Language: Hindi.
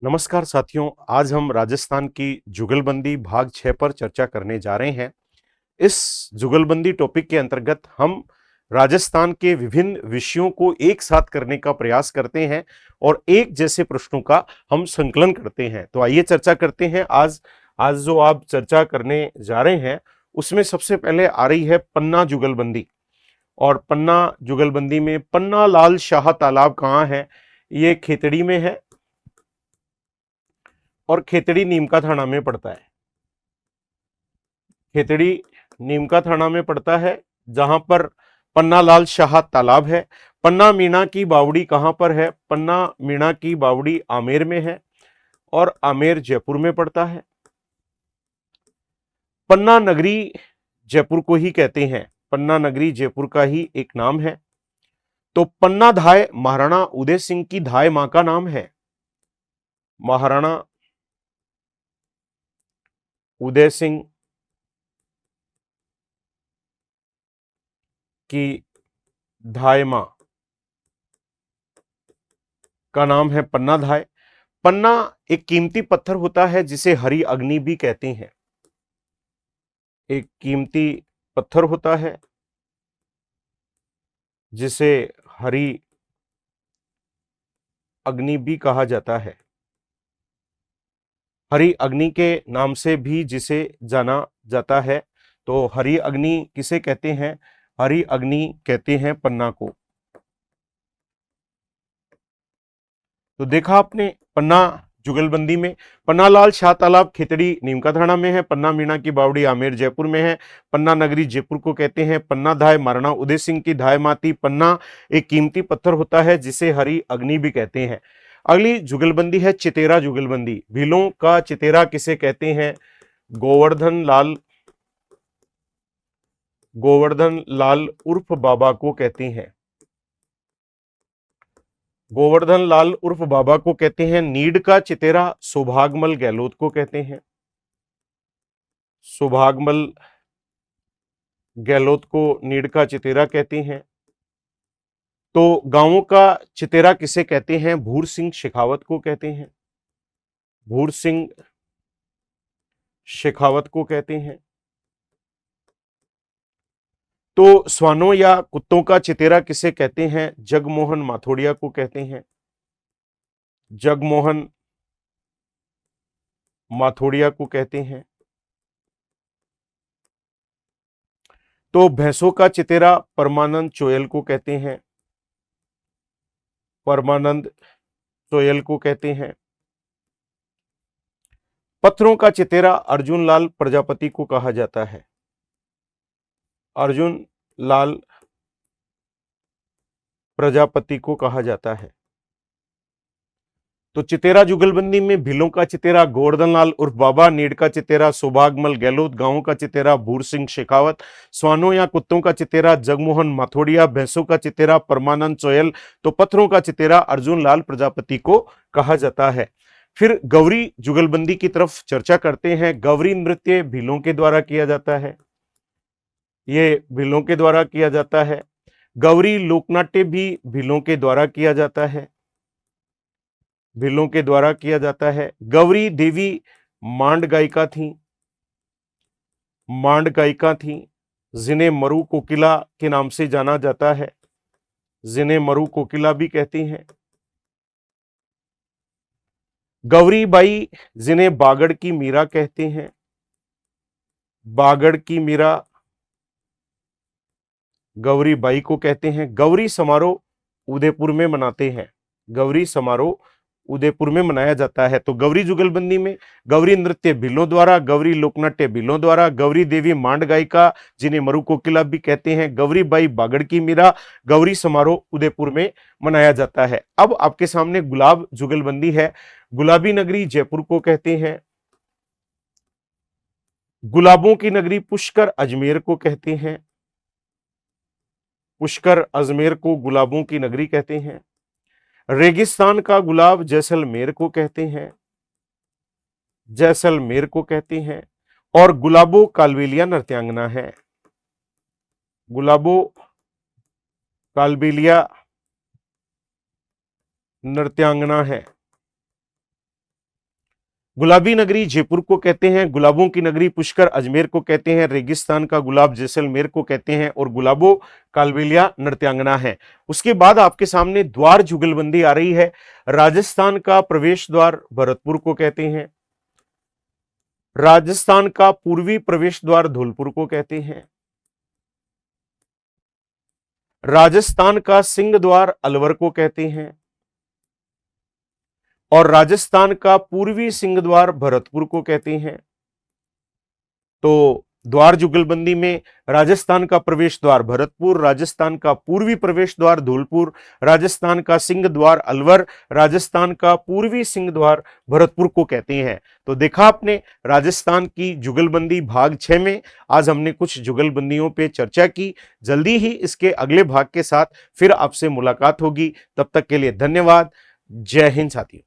नमस्कार साथियों, आज हम राजस्थान की जुगलबंदी भाग 6 पर चर्चा करने जा रहे हैं। इस जुगलबंदी टॉपिक के अंतर्गत हम राजस्थान के विभिन्न विषयों को एक साथ करने का प्रयास करते हैं और एक जैसे प्रश्नों का हम संकलन करते हैं। तो आइए चर्चा करते हैं। आज आज जो आप चर्चा करने जा रहे हैं उसमें सबसे पहले आ रही है पन्ना जुगलबंदी। और पन्ना जुगलबंदी में पन्ना लाल शाह तालाब कहाँ है? ये खेतड़ी में है और खेतड़ी नीमका थाना में पड़ता है। खेतड़ी नीमका थाना में पड़ता है, जहां पर पन्ना लाल शाह तालाब है। पन्ना मीणा की बावड़ी कहां पर है? पन्ना मीणा की बावड़ी आमेर में है और आमेर जयपुर में पड़ता है। पन्ना नगरी जयपुर को ही कहते हैं। पन्ना नगरी जयपुर का ही एक नाम है। तो पन्ना धाय महाराणा उदय सिंह की धाय मां का नाम है। महाराणा उदय सिंह की धाय मां का नाम है पन्ना धाय। पन्ना एक कीमती पत्थर होता है जिसे हरी अग्नि भी कहते हैं। एक कीमती पत्थर होता है जिसे हरी अग्नि भी कहा जाता है। हरी अग्नि के नाम से भी जिसे जाना जाता है। तो हरी अग्नि किसे कहते हैं? हरी अग्नि कहते हैं पन्ना को। तो देखा आपने पन्ना जुगलबंदी में पन्ना लाल शाह तालाब खेतड़ी नीमका थाना में है। पन्ना मीणा की बावड़ी आमेर जयपुर में है। पन्ना नगरी जयपुर को कहते हैं। पन्ना धाय महाराणा उदय सिंह की धाय माती। पन्ना एक कीमती पत्थर होता है जिसे हरी अग्नि भी कहते हैं। अगली जुगलबंदी है चितेरा जुगलबंदी। भीलों का चितेरा किसे कहते हैं? गोवर्धन लाल उर्फ बाबा को कहते हैं। गोवर्धन लाल उर्फ बाबा को कहते हैं। नीड का चितेरा सौभागमल गहलोत को कहते हैं। सौभागमल गहलोत को नीड का चितेरा कहते हैं। तो गांवों का चितेरा किसे कहते हैं? भूर सिंह शेखावत को कहते हैं। भूर सिंह शेखावत को कहते हैं। तो श्वानों या कुत्तों का चितेरा किसे कहते हैं? जगमोहन माथोड़िया को कहते हैं। जगमोहन माथोड़िया को कहते हैं। तो भैंसों का चितेरा परमानंद चोयल को कहते हैं। परमानंद चोयल को कहते हैं। पत्थरों का चितेरा अर्जुन लाल प्रजापति को कहा जाता है। अर्जुन लाल प्रजापति को कहा जाता है। तो चितेरा जुगलबंदी में भीलों का चितेरा गोवर्धन लाल उर्फ बाबा, नीड का चितेरा सौभागमल गहलोत, गांवों का चितेरा भूर सिंह शेखावत, श्वानों या कुत्तों का चितेरा जगमोहन माथोड़िया, भैंसों का चितेरा परमानंद चोयल, तो पत्थरों का चितेरा अर्जुन लाल प्रजापति को कहा जाता है। फिर गौरी जुगलबंदी की तरफ चर्चा करते हैं। गौरी नृत्य भीलों के द्वारा किया जाता है। ये भीलों के द्वारा किया जाता है। गौरी लोकनाट्य भी भीलों के द्वारा किया जाता है। भीलों के द्वारा किया जाता है। गौरी देवी मांड गायिका थी। मांड गायिका थी जिन्हें मरु कोकिला के नाम से जाना जाता है। जिन्हें मरु कोकिला भी कहती हैं। गौरी बाई जिन्हें बागड़ की मीरा कहते हैं। बागड़ की मीरा गौरी बाई को कहते हैं। गौरी समारोह उदयपुर में मनाते हैं। गौरी समारोह उदयपुर में मनाया जाता है। तो गौरी जुगलबंदी में गौरी नृत्य भीलों द्वारा, गौरी लोकनाट्य भीलों द्वारा, गौरी देवी मांड गायिका जिन्हें मरु कोकिला भी कहते हैं, गौरी बाई बागड़ की मीरा, गौरी समारोह उदयपुर में मनाया जाता है। अब आपके सामने गुलाब जुगलबंदी है। गुलाबी नगरी जयपुर को कहते हैं। गुलाबों की नगरी पुष्कर अजमेर को कहते हैं। पुष्कर अजमेर को गुलाबों की नगरी कहते हैं। रेगिस्तान का गुलाब जैसलमेर को कहते हैं। जैसलमेर को कहते हैं। और गुलाबो कालबेलिया नृत्यांगना है। गुलाबो कालबेलिया नृत्यांगना है। गुलाबी नगरी जयपुर को कहते हैं, गुलाबों की नगरी पुष्कर अजमेर को कहते हैं, रेगिस्तान का गुलाब जैसलमेर को कहते हैं और गुलाबो कालबेलिया नृत्यांगना है। उसके बाद आपके सामने द्वार जुगलबंदी आ रही है। राजस्थान का प्रवेश द्वार भरतपुर को कहते हैं, राजस्थान का पूर्वी प्रवेश द्वार धौलपुर को कहते हैं, राजस्थान का सिंह द्वार अलवर को कहते हैं और राजस्थान का पूर्वी सिंह द्वार भरतपुर को कहते हैं। तो द्वार जुगलबंदी में राजस्थान का प्रवेश द्वार भरतपुर, राजस्थान का पूर्वी प्रवेश द्वार धौलपुर, राजस्थान का सिंह द्वार अलवर, राजस्थान का पूर्वी सिंह द्वार भरतपुर को कहते हैं। तो देखा आपने राजस्थान की जुगलबंदी भाग 6 में आज हमने कुछ जुगलबंदियों पे चर्चा की। जल्दी ही इसके अगले भाग के साथ फिर आपसे मुलाकात होगी। तब तक के लिए धन्यवाद। जय हिंद साथियों।